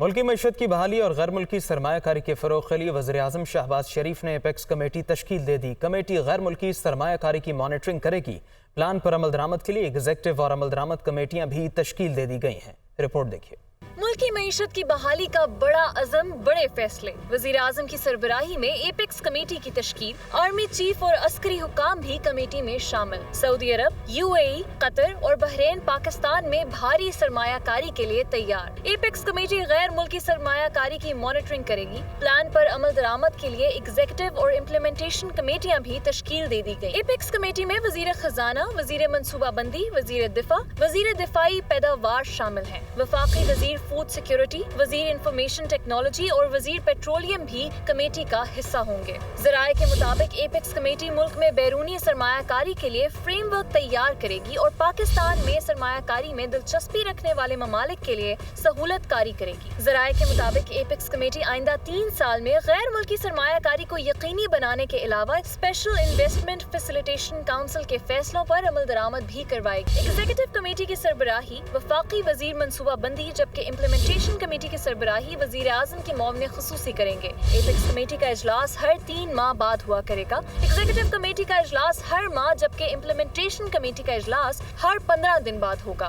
ملکی معیشت کی بحالی اور غیر ملکی سرمایہ کاری کے فروغ کے لیے وزیراعظم شہباز شریف نے ایپیکس کمیٹی تشکیل دے دی۔ کمیٹی غیر ملکی سرمایہ کاری کی مانیٹرنگ کرے گی۔ پلان پر عمل درآمد کے لیے ایگزیکٹو اور عمل درآمد کمیٹیاں بھی تشکیل دے دی گئی ہیں۔ رپورٹ دیکھیے۔ ملکی معیشت کی بحالی کا بڑا عزم، بڑے فیصلے۔ وزیراعظم کی سربراہی میں ایپیکس کمیٹی کی تشکیل، آرمی چیف اور عسکری حکام بھی کمیٹی میں شامل۔ سعودی عرب، UAE، قطر اور بحرین پاکستان میں بھاری سرمایہ کاری کے لیے تیار۔ ایپیکس کمیٹی غیر ملکی سرمایہ کاری کی مانیٹرنگ کرے گی۔ پلان پر عمل درآمد کے لیے ایگزیکٹو اور امپلیمنٹیشن کمیٹیاں بھی تشکیل دے دی گئی۔ ایپیکس کمیٹی میں وزیر خزانہ، وزیر منصوبہ بندی، وزیر دفاع، وزیر دفاعی پیداوار شامل ہیں۔ وفاقی وزیر فوڈ سیکیورٹی، وزیر انفارمیشن ٹیکنالوجی اور وزیر پیٹرولیم بھی کمیٹی کا حصہ ہوں گے۔ ذرائع کے مطابق ایپیکس کمیٹی ملک میں بیرونی سرمایہ کاری کے لیے فریم ورک تیار کرے گی اور پاکستان میں سرمایہ کاری میں دلچسپی رکھنے والے ممالک کے لیے سہولت کاری کرے گی۔ ذرائع کے مطابق ایپیکس کمیٹی آئندہ 3 سال میں غیر ملکی سرمایہ کاری کو یقینی بنانے کے علاوہ اسپیشل انویسٹمنٹ فیسیلیٹیشن کونسل کے فیصلوں پر عمل درآمد بھی کروائے گی۔ ایگزیکٹو کمیٹی کی سربراہی وفاقی وزیر منصوبہ بندی، جبکہ امپلیمنٹیشن کمیٹی کی سربراہی وزیر اعظم کے معاون خصوصی کریں گے۔ ایپیکس کمیٹی کا اجلاس ہر 3 ماہ بعد ہوا کرے گا۔ ایگزیکٹو کمیٹی کا اجلاس ہر ماہ، جبکہ امپلیمنٹیشن کمیٹی کا اجلاس ہر 15 دن بعد ہوگا۔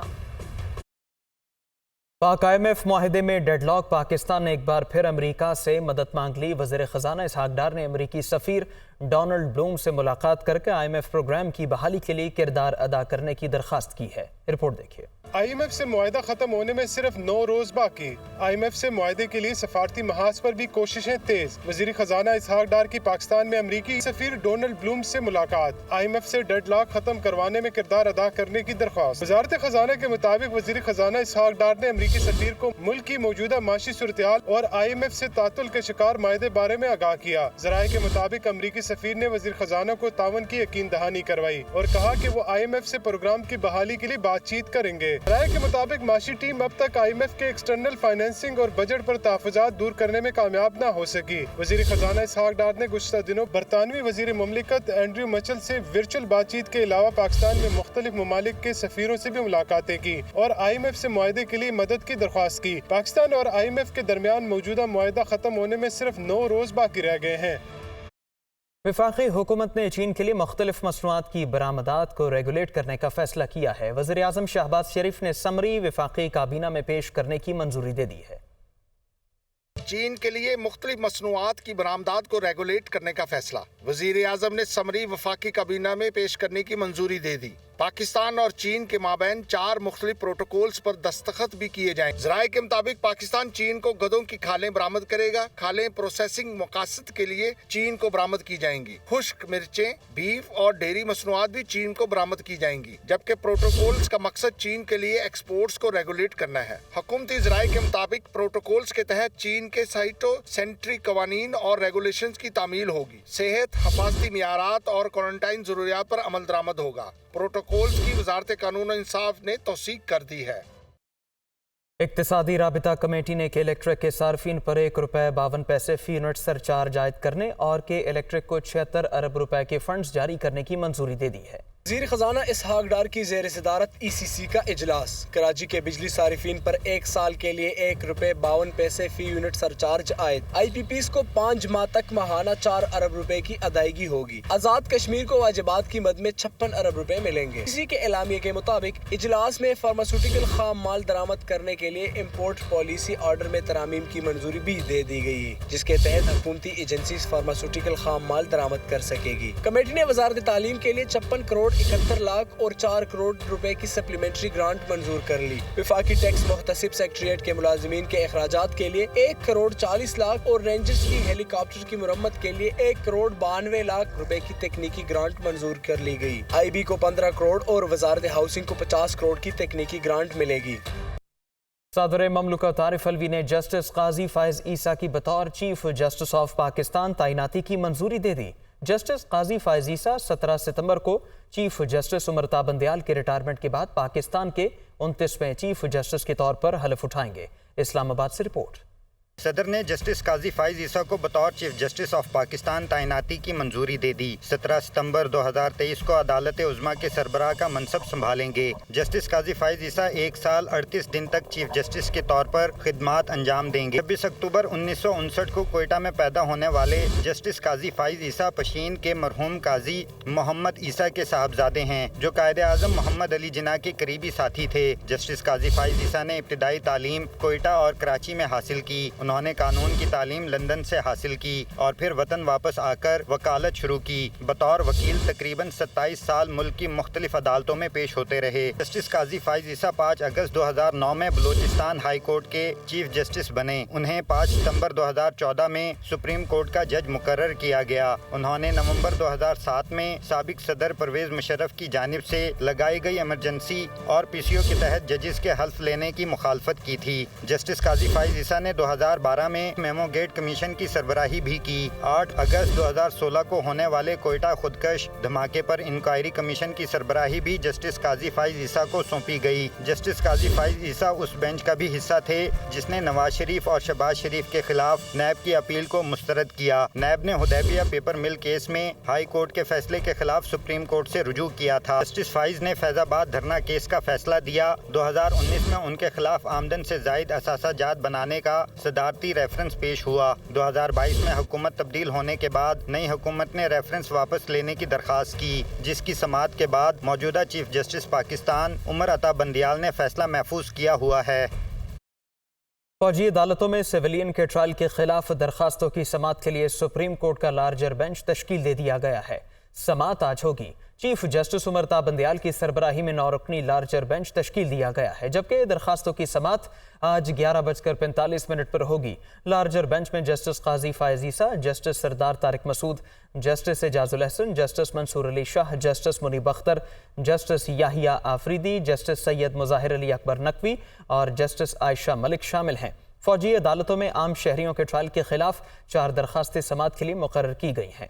پاک IMF معاہدے میں ڈیڈ لاک، پاکستان نے ایک بار پھر امریکہ سے مدد مانگ لی۔ وزیر خزانہ اسحاق ڈار نے امریکی سفیر ڈونلڈ بلوم سے ملاقات کر کے IMF پروگرام کی بحالی کے لیے کردار ادا کرنے کی درخواست کی ہے۔ رپورٹ دیکھیے۔ IMF سے معاہدہ ختم ہونے میں صرف 9 روز باقی۔ IMF سے معاہدے کے لیے سفارتی محاذ پر بھی کوششیں تیز۔ وزیر خزانہ اسحاق ڈار کی پاکستان میں امریکی سفیر ڈونلڈ بلوم سے ملاقات۔ IMF سے ڈیڈ لاک ختم کروانے میں کردار ادا کرنے کی درخواست۔ وزارت خزانہ کے مطابق وزیر خزانہ اسحاق ڈار نے امریکی سفیر کو ملک کی موجودہ معاشی صورتحال اور IMF سے تعطل کے شکار معاہدے بارے میں آگاہ کیا۔ ذرائع کے مطابق امریکی سفیر نے وزیر خزانہ کو تعاون کی یقین دہانی کروائی اور کہا کہ وہ IMF سے پروگرام کی بحالی کے لیے بات چیت کریں گے۔ ذرائع کے مطابق معاشی ٹیم اب تک IMF کے ایکسٹرنل فائنینسنگ اور بجٹ پر تحفظات دور کرنے میں کامیاب نہ ہو سکی۔ وزیر خزانہ اسحاق ڈار نے گزشتہ دنوں برطانوی وزیر مملکت اینڈریو مچل سے ورچوئل بات چیت کے علاوہ پاکستان میں مختلف ممالک کے سفیروں سے بھی ملاقاتیں کی اور IMF سے معاہدے کے لیے مدد کی درخواست کی۔ پاکستان اور IMF کے درمیان موجودہ معاہدہ ختم ہونے میں صرف 9 روز باقی رہ گئے ہیں۔ وفاقی حکومت نے چین کے لیے مختلف مصنوعات کی برآمدات کو ریگولیٹ کرنے کا فیصلہ کیا ہے۔ وزیر اعظم شہباز شریف نے سمری وفاقی کابینہ میں پیش کرنے کی منظوری دے دی ہے۔ چین کے لیے مختلف مصنوعات کی برآمدات کو ریگولیٹ کرنے کا فیصلہ وزیر اعظم نے سمری وفاقی کابینہ میں پیش کرنے کی منظوری دے دی۔ پاکستان اور چین کے مابین 4 مختلف پروٹوکولز پر دستخط بھی کیے جائیں۔ ذرائع کے مطابق پاکستان چین کو گدوں کی کھالیں برآمد کرے گا۔ کھالیں پروسیسنگ مقاصد کے لیے چین کو برآمد کی جائیں گی۔ خشک مرچیں، بیف اور ڈیری مصنوعات بھی چین کو برآمد کی جائیں گی، جبکہ پروٹوکولز کا مقصد چین کے لیے ایکسپورٹس کو ریگولیٹ کرنا ہے۔ حکومتی ذرائع کے مطابق پروٹوکولز کے تحت چین کے سائٹو سینٹری قوانین اور ریگولیشنز کی تعمیل ہوگی۔ صحت، حفاظتی معیارات اور کوارنٹائن ضروریات پر عمل درآمد ہوگا۔ پروٹوکولز کی وزارت قانون و انصاف نے توثیق کر دی ہے۔ اقتصادی رابطہ کمیٹی نے کے الیکٹرک کے صارفین پر ₹1.52 فی یونٹ سر چارج عائد کرنے اور کے الیکٹرک کو 76 ارب روپے کے فنڈز جاری کرنے کی منظوری دے دی ہے۔ وزیر خزانہ اسحاق ڈار کی زیر صدارت ECC کا اجلاس۔ کراچی کے بجلی صارفین پر 1 سال کے لیے ₹1.52 فی یونٹ سر چارج عائد۔ IPPs کو 5 ماہ تک ماہانہ 4 ارب روپے کی ادائیگی ہوگی۔ آزاد کشمیر کو واجبات کی مد میں 56 ارب روپے ملیں گے۔ اسی کے اعلامیے کے مطابق اجلاس میں فارماسیوٹیکل خام مال درآمد کرنے کے لیے امپورٹ پالیسی آرڈر میں ترامیم کی منظوری بھی دے دی گئی، جس کے تحت حکومتی ایجنسیز فارماسیوٹیکل خام مال درآمد کر سکے گی۔ کمیٹی نے وزارت تعلیم کے لیے 56 کروڑ 71 لاکھ اور 4 کروڑ روپے کی سپلیمنٹری گرانٹ منظور کر لی۔ وفاقی ٹیکس محتسب سیکریٹریٹ کے ملازمین کے اخراجات کے لیے 1 کروڑ 40 لاکھ اور رینجرز کی ہیلی کاپٹر کی مرمت کے لیے 1 کروڑ 92 لاکھ روپے کی تکنیکی گرانٹ منظور کر لی گئی۔ IB کو 15 کروڑ اور وزارت ہاؤسنگ کو 50 کروڑ کی تکنیکی گرانٹ ملے گی۔ صدر مملکت عارف الوی نے جسٹس قاضی فائز عیسیٰ کی بطور چیف جسٹس آف پاکستان تعیناتی کی منظوری دے دی۔ جسٹس قاضی فائز عیسیٰ 17 ستمبر کو چیف جسٹس امرتا بندیال کے ریٹائرمنٹ کے بعد پاکستان کے 29ویں چیف جسٹس کے طور پر حلف اٹھائیں گے۔ اسلام آباد سے رپورٹ۔ صدر نے جسٹس قاضی فائز عیسیٰ کو بطور چیف جسٹس آف پاکستان تعیناتی کی منظوری دے دی۔ 17 ستمبر 2023 کو عدالت عظمیٰ کے سربراہ کا منصب سنبھالیں گے۔ جسٹس قاضی فائز عیسیٰ 1 سال 38 دن تک چیف جسٹس کے طور پر خدمات انجام دیں گے۔ 26 اکتوبر 1959 کو کوئٹہ میں پیدا ہونے والے جسٹس قاضی فائز عیسیٰ پشین کے مرحوم قاضی محمد عیسیٰ کے صاحبزادے ہیں، جو قائد اعظم محمد علی جناح کے قریبی ساتھی تھے۔ جسٹس قاضی فائز عیسیٰ نے ابتدائی تعلیم کوئٹہ اور کراچی میں حاصل کی۔ انہوں نے قانون کی تعلیم لندن سے حاصل کی اور پھر وطن واپس آ کر وکالت شروع کی۔ بطور وکیل تقریباً 27 سال ملک کی مختلف عدالتوں میں پیش ہوتے رہے۔ جسٹس قاضی فائز عیسیٰ 5 اگست 2009 میں بلوچستان ہائی کورٹ کے چیف جسٹس بنے۔ انہیں 5 ستمبر 2014 میں سپریم کورٹ کا جج مقرر کیا گیا۔ انہوں نے نومبر 2007 میں سابق صدر پرویز مشرف کی جانب سے لگائی گئی ایمرجنسی اور PCO کے تحت ججز کے حلف لینے کی مخالفت کی تھی۔ جسٹس قاضی فائز عیسیٰ نے 2012 میں میمو گیٹ کمیشن کی سربراہی بھی کی۔ 8 اگست 2016 کو ہونے والے کوئٹہ خودکش دھماکے پر انکوائری کمیشن کی سربراہی بھی جسٹس قاضی فائز عیسیٰ کو سونپی گئی۔ جسٹس قاضی فائز عیسیٰ اس بینچ کا بھی حصہ تھے جس نے نواز شریف اور شہباز شریف کے خلاف نیب کی اپیل کو مسترد کیا۔ نیب نے حدیبیہ پیپر مل کیس میں ہائی کورٹ کے فیصلے کے خلاف سپریم کورٹ سے رجوع کیا تھا۔ جسٹس فائز نے فیض آباد دھرنا کیس کا فیصلہ دیا۔ 2019 میں ان کے خلاف آمدن سے زائد اثاثہ جات بنانے کا صدارتی ریفرنس پیش ہوا۔ 2022 میں حکومت تبدیل ہونے کے بعد نئی حکومت نے ریفرنس واپس لینے کی درخواست کی، جس کی سماعت کے بعد موجودہ چیف جسٹس پاکستان عمر عطا بندیال نے فیصلہ محفوظ کیا ہوا ہے۔ فوجی عدالتوں میں سویلین کے ٹرائل کے خلاف درخواستوں کی سماعت کے لیے سپریم کورٹ کا لارجر بینچ تشکیل دے دیا گیا ہے۔ سماعت آج ہوگی۔ چیف جسٹس عمر عطا بندیال کی سربراہی میں 9 رکنی لارجر بینچ تشکیل دیا گیا ہے، جبکہ درخواستوں کی سماعت آج 11:45 پر ہوگی۔ لارجر بینچ میں جسٹس قاضی فائز عیسیٰ، جسٹس سردار طارق مسعود، جسٹس اعجاز الحسن، جسٹس منصور علی شاہ، جسٹس منیب اختر، جسٹس یحییٰ آفریدی، جسٹس سید مظاہر علی اکبر نقوی اور جسٹس عائشہ ملک شامل ہیں۔ فوجی عدالتوں میں عام شہریوں کے ٹرائل کے خلاف 4 درخواستیں سماعت کے لیے مقرر کی گئی ہیں۔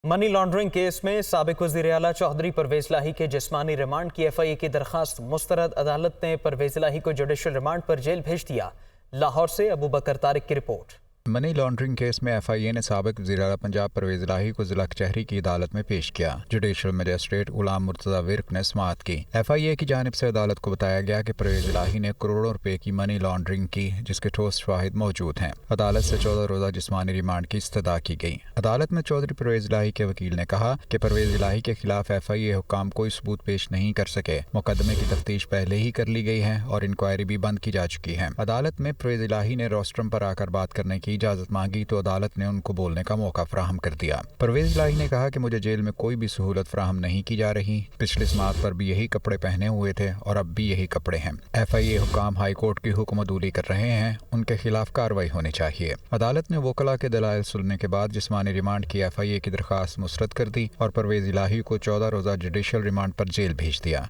منی لانڈرنگ کیس میں سابق وزیر اعلیٰ چودھری پرویز الہی کے جسمانی ریمانڈ کی FIA کی درخواست مسترد۔ عدالت نے پرویز الہی کو جوڈیشل ریمانڈ پر جیل بھیج دیا۔ لاہور سے ابو بکر طارق کی رپورٹ۔ منی لانڈرنگ کیس میں FIA نے سابق وزیر اعلیٰ پنجاب پرویز الہی کو ضلع کچہری کی عدالت میں پیش کیا۔ Judicial magistrate Ghulam Murtaza work نے سماعت کی۔ FIA کی جانب سے عدالت کو بتایا گیا کہ پرویز الہی نے کروڑوں روپے کی منی لانڈرنگ کی، جس کے ٹھوس شواہد موجود ہیں۔ عدالت سے 14 روزہ جسمانی ریمانڈ کی استدعا کی گئی۔ عدالت میں چودھری پرویز الہی کے وکیل نے کہا کہ پرویز الہی کے خلاف FIA حکام کوئی ثبوت پیش نہیں کر سکے۔ مقدمے کی تفتیش پہلے ہی کر لی گئی ہے اور انکوائری بھی بند کی جا چکی ہے۔ عدالت میں پرویز الہی نے روسٹرم پر آ کر بات کرنے کی اجازت مانگی تو عدالت نے ان کو بولنے کا موقع فراہم کر دیا۔ پرویز الہی نے کہا کہ مجھے جیل میں کوئی بھی سہولت فراہم نہیں کی جا رہی، پچھلی سماعت پر بھی یہی کپڑے پہنے ہوئے تھے اور اب بھی یہی کپڑے ہیں۔ FIA حکام ہائی کورٹ کی حکم عدولی کر رہے ہیں، ان کے خلاف کارروائی ہونی چاہیے۔ عدالت نے وکلاء کے دلائل سننے کے بعد جسمانی ریمانڈ کی FIA کی درخواست مسترد کر دی اور پرویز الہی کو 14 روزہ جوڈیشل ریمانڈ پر جیل بھیج دیا۔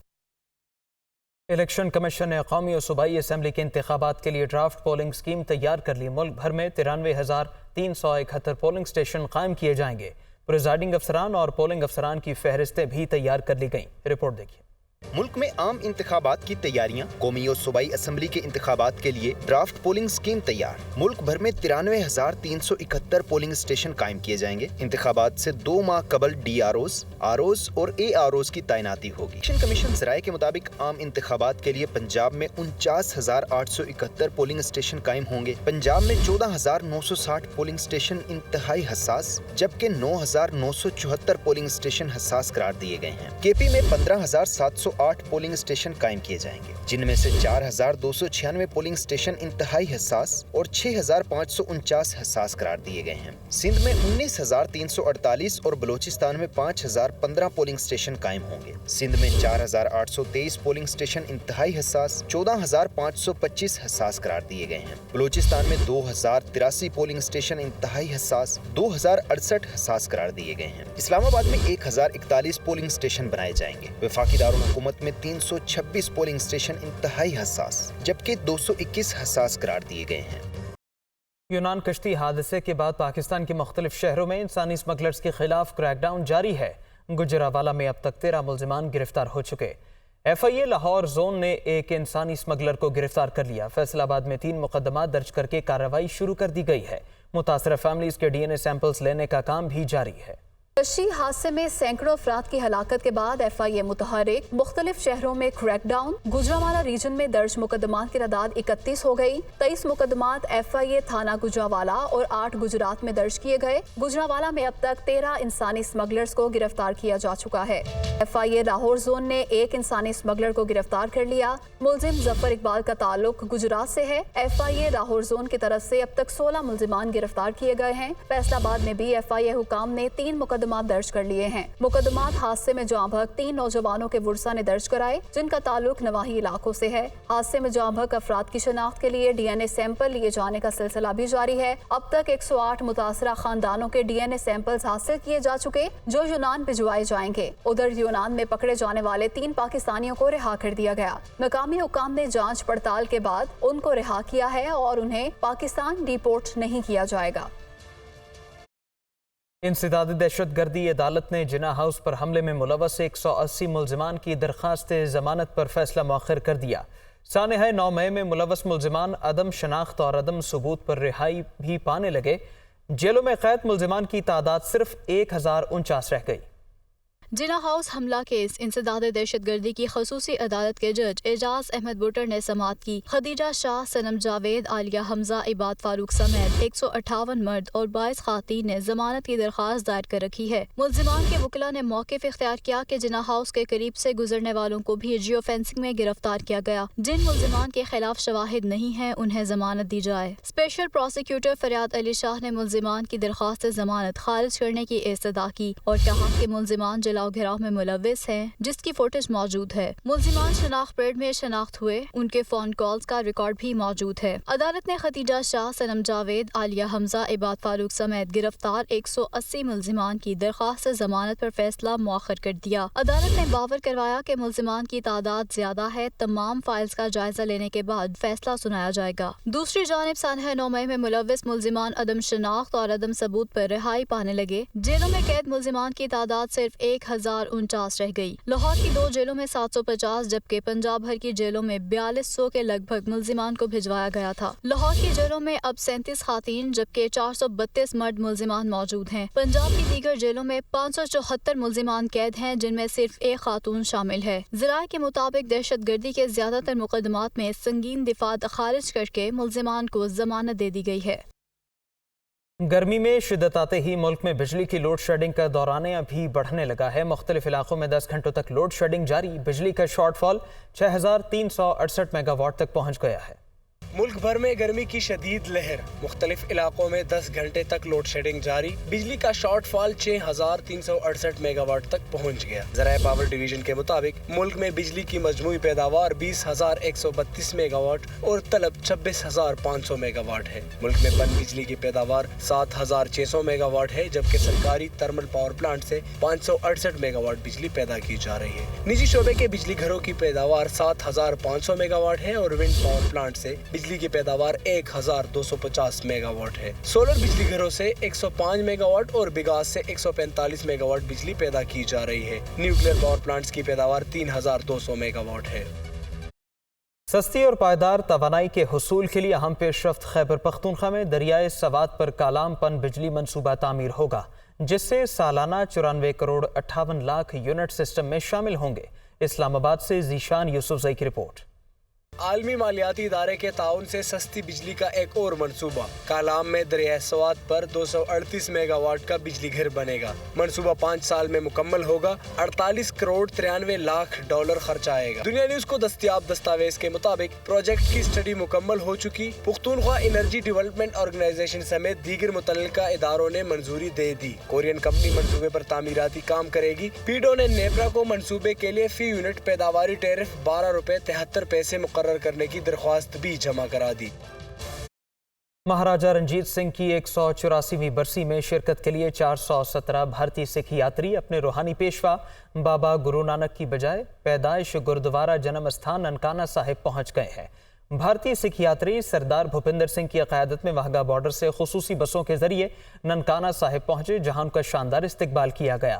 الیکشن کمیشن نے قومی اور صوبائی اسمبلی کے انتخابات کے لیے ڈرافٹ پولنگ سکیم تیار کر لی۔ ملک بھر میں 93,371 پولنگ اسٹیشن قائم کیے جائیں گے۔ پریزائڈنگ افسران اور پولنگ افسران کی فہرستیں بھی تیار کر لی گئیں۔ رپورٹ دیکھیے۔ ملک میں عام انتخابات کی تیاریاں، قومی اور صوبائی اسمبلی کے انتخابات کے لیے ڈرافٹ پولنگ سکیم تیار۔ ملک بھر میں 93,371 پولنگ اسٹیشن قائم کیے جائیں گے۔ انتخابات سے 2 ماہ قبل DROs، ROs اور AROs کی تعیناتی ہوگی۔ الیکشن کمیشن ذرائع کے مطابق عام انتخابات کے لیے پنجاب میں 49,871 پولنگ اسٹیشن قائم ہوں گے۔ پنجاب میں 14,960 پولنگ اسٹیشن انتہائی حساس، جبکہ 9,974 پولنگ اسٹیشن حساس قرار دیے گئے ہیں۔ KP میں 15,708 پولنگ اسٹیشن قائم کیے جائیں گے، جن میں سے 4,296 پولنگ اسٹیشن انتہائی حساس اور 6,549 حساس قرار دیے گئے ہیں۔ سندھ میں 19,348 اور بلوچستان میں 5,015 پولنگ اسٹیشن قائم ہوں گے۔ سندھ میں 4,823 پولنگ اسٹیشن انتہائی حساس، 14,525 حساس قرار دیے گئے ہیں۔ بلوچستان میں 2,083 پولنگ اسٹیشن انتہائی حساس، 2,068 حساس قرار دیے گئے ہیں۔ اسلام آباد میں 1,041 پولنگ اسٹیشن بنائے جائیں گے۔ وفاقی دارالحکومت میں 326 پولنگ اسٹیشن انتہائی حساس، جبکہ 221 حساس قرار دیے گئے ہیں۔ یونان کشتی حادثے کے بعد پاکستان کے مختلف شہروں میں انسانی اسمگلرز کے خلاف کریک ڈاؤن جاری ہے۔ گجرانوالہ میں اب تک 13 ملزمان گرفتار ہو چکے۔ FIA لاہور زون نے ایک انسانی اسمگلر کو گرفتار کر لیا۔ فیصل آباد میں 3 مقدمات درج کر کے کارروائی شروع کر دی گئی ہے۔ متاثرہ فیملیز کے DNA سیمپلز لینے کا کام بھی جاری ہے۔ کشتی حادثے میں سینکڑوں افراد کی ہلاکت کے بعد FIA متحرک مختلف شہروں میں کریک ڈاؤن۔ گجرانوالہ ریجن میں درج مقدمات کی تعداد 31 ہو گئی۔ 23 مقدمات FIA تھانہ گجرانوالہ اور 8 گجرات میں درج کیے گئے۔ گجرانوالہ میں اب تک 13 انسانی اسمگلرز کو گرفتار کیا جا چکا ہے۔ FIA لاہور زون نے ایک انسانی اسمگلر کو گرفتار کر لیا۔ ملزم ظفر اقبال کا تعلق گجرات سے ہے۔ FIA لاہور زون کی طرف سے اب تک 16 ملزمان گرفتار کیے گئے ہیں۔ فیصل آباد میں بھی FIA حکام نے 3 مقدمات درج کر لیے ہیں۔ مقدمات حادثے میں جاں بحق 3 نوجوانوں کے ورثہ نے درج کرائے جن کا تعلق نواحی علاقوں سے ہے۔ حادثے میں جاں بحق افراد کی شناخت کے لیے DNA سیمپل لیے جانے کا سلسلہ بھی جاری ہے۔ اب تک 108 متاثرہ خاندانوں کے DNA سیمپلز حاصل کیے جا چکے جو یونان بھجوائے جائیں گے۔ ادھر یونان میں پکڑے جانے والے 3 پاکستانیوں کو رہا کر دیا گیا۔ مقامی حکام نے جانچ پڑتال کے بعد ان کو رہا کیا ہے اور انہیں پاکستان ڈیپورٹ نہیں کیا جائے گا۔ انسداد دہشت گردی عدالت نے جناح ہاؤس پر حملے میں ملوث 180 ملزمان کی درخواست ضمانت پر فیصلہ مؤخر کر دیا۔ سانحہ 9 مئی میں ملوث ملزمان عدم شناخت اور عدم ثبوت پر رہائی بھی پانے لگے۔ جیلوں میں قید ملزمان کی تعداد صرف 1049 رہ گئی۔ جناح ہاؤس حملہ کیس انسداد دہشت گردی کی خصوصی عدالت کے جج اعجاز احمد بٹر نے سماعت کی۔ خدیجہ شاہ، صنم جاوید، عالیہ حمزہ، عباد فاروق سمیت 158 مرد اور 22 خواتین نے ضمانت کی درخواست دائر کر رکھی ہے۔ ملزمان کے وکلاء نے موقف اختیار کیا کہ جناح ہاؤس کے قریب سے گزرنے والوں کو بھی جیو فینسنگ میں گرفتار کیا گیا۔ جن ملزمان کے خلاف شواہد نہیں ہیں انہیں ضمانت دی جائے۔ اسپیشل پروسیکیوٹر فریاد علی شاہ نے ملزمان کی درخواست ضمانت خارج کرنے کی استدعا کی اور کہا کہ ملزمان جلاؤ گھراؤ میں ملوث ہیں جس کی فوٹیج موجود ہے۔ ملزمان شناخت پریڈ میں شناخت ہوئے، ان کے فون کالز کا ریکارڈ بھی موجود ہے۔ عدالت نے خدیجہ شاہ، صنم جاوید، عالیہ حمزہ، عباد فاروق سمیت گرفتار 180 ملزمان کی درخواست ضمانت پر فیصلہ مؤخر کر دیا۔ عدالت نے باور کروایا کہ ملزمان کی تعداد زیادہ ہے، تمام فائلز کا جائزہ لینے کے بعد فیصلہ سنایا جائے گا۔ دوسری جانب سانحہ 9 مئی میں ملوث ملزمان عدم شناخت اور عدم ثبوت پر رہائی پانے لگے۔ جیلوں میں قید ملزمان کی تعداد صرف 1049 رہ گئی۔ لاہور کی 2 جیلوں میں 750 جبکہ پنجاب بھر کی جیلوں میں 4200 کے لگ بھگ ملزمان کو بھجوایا گیا تھا۔ لاہور کی جیلوں میں اب 37 خواتین جبکہ 432 مرد ملزمان موجود ہیں۔ پنجاب کی دیگر جیلوں میں 574 ملزمان قید ہیں جن میں صرف 1 خاتون شامل ہے۔ ذرائع کے مطابق دہشت گردی کے زیادہ تر مقدمات میں سنگین دفعات خارج کر کے ملزمان کو ضمانت دے دی گئی ہے۔ گرمی میں شدت آتے ہی ملک میں بجلی کی لوڈ شیڈنگ کا دورانیہ بھی بڑھنے لگا ہے۔ مختلف علاقوں میں 10 گھنٹوں تک لوڈ شیڈنگ جاری۔ بجلی کا شارٹ فال 6368 میگا واٹ تک پہنچ گیا ہے۔ ملک بھر میں گرمی کی شدید لہر، مختلف علاقوں میں 10 گھنٹے تک لوڈ شیڈنگ جاری۔ بجلی کا شارٹ فال 6368 میگا واٹ تک پہنچ گیا۔ ذرائع پاور ڈویژن کے مطابق ملک میں بجلی کی مجموعی پیداوار 20,132 میگا واٹ اور طلب 26,500 میگا واٹ ہے۔ ملک میں پن بجلی کی پیداوار 7,600 میگا واٹ ہے جبکہ سرکاری تھرمل پاور پلانٹ سے 568 میگا واٹ بجلی پیدا کی جا رہی ہے۔ نجی شعبے کے بجلی گھروں کی پیداوار 7,500 میگا واٹ ہے اور ونڈ پاور پلانٹ سے بجلی کی پیداوار 1,250 میگا واٹ ہے۔ سولر بجلی گھروں سے 105 میگا واٹ اور بگاس سے 145 میگا واٹ بجلی پیدا کی جا رہی ہے۔ نیوکلیئر پاور پلانٹس کی پیداوار 3,200 میگا واٹ ہے۔ سستی اور پائیدار توانائی کے حصول کے لیے اہم پیش رفت خیبر پختونخوا میں دریائے سوات پر کالام پن بجلی منصوبہ تعمیر ہوگا جس سے سالانہ 94 کروڑ 58 لاکھ یونٹ سسٹم میں شامل ہوں گے۔ اسلام آباد سے ذیشان یوسفزئی کی رپورٹ۔ عالمی مالیاتی ادارے کے تعاون سے سستی بجلی کا ایک اور منصوبہ کالام میں دریائے سوات پر 238 میگا واٹ کا بجلی گھر بنے گا۔ منصوبہ 5 سال میں مکمل ہوگا۔ 48 کروڑ 93 لاکھ ڈالر خرچ آئے گا۔ دنیا نیوز کو دستیاب دستاویز کے مطابق پروجیکٹ کی اسٹڈی مکمل ہو چکی۔ پختونخوا انرجی ڈیولپمنٹ آرگنائزیشن سمیت دیگر متعلقہ اداروں نے منظوری دے دی۔ کورین کمپنی منصوبے پر تعمیراتی کام کرے گی۔ پیڈو نے نیپرا کو منصوبے کے لیے فی یونٹ پیداواری ٹیرف 12 روپے 73 پیسے مقرر کرنے کی درخواست بھی جمع کرا دی۔ مہاراجہ رنجیت سنگھ کی 184ویں برسی میں شرکت کے لیے 417 بھارتی سکھ یاتری اپنے روحانی پیشوا بابا گرو نانک کی بجائے پیدائش گردوارہ جنم استھان ننکانہ صاحب پہنچ گئے ہیں۔ بھارتی سکھ یاتری سردار بھوپندر سنگھ کی قیادت میں واہگہ بارڈر سے خصوصی بسوں کے ذریعے ننکانہ صاحب پہنچے جہاں ان کا شاندار استقبال کیا گیا۔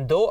2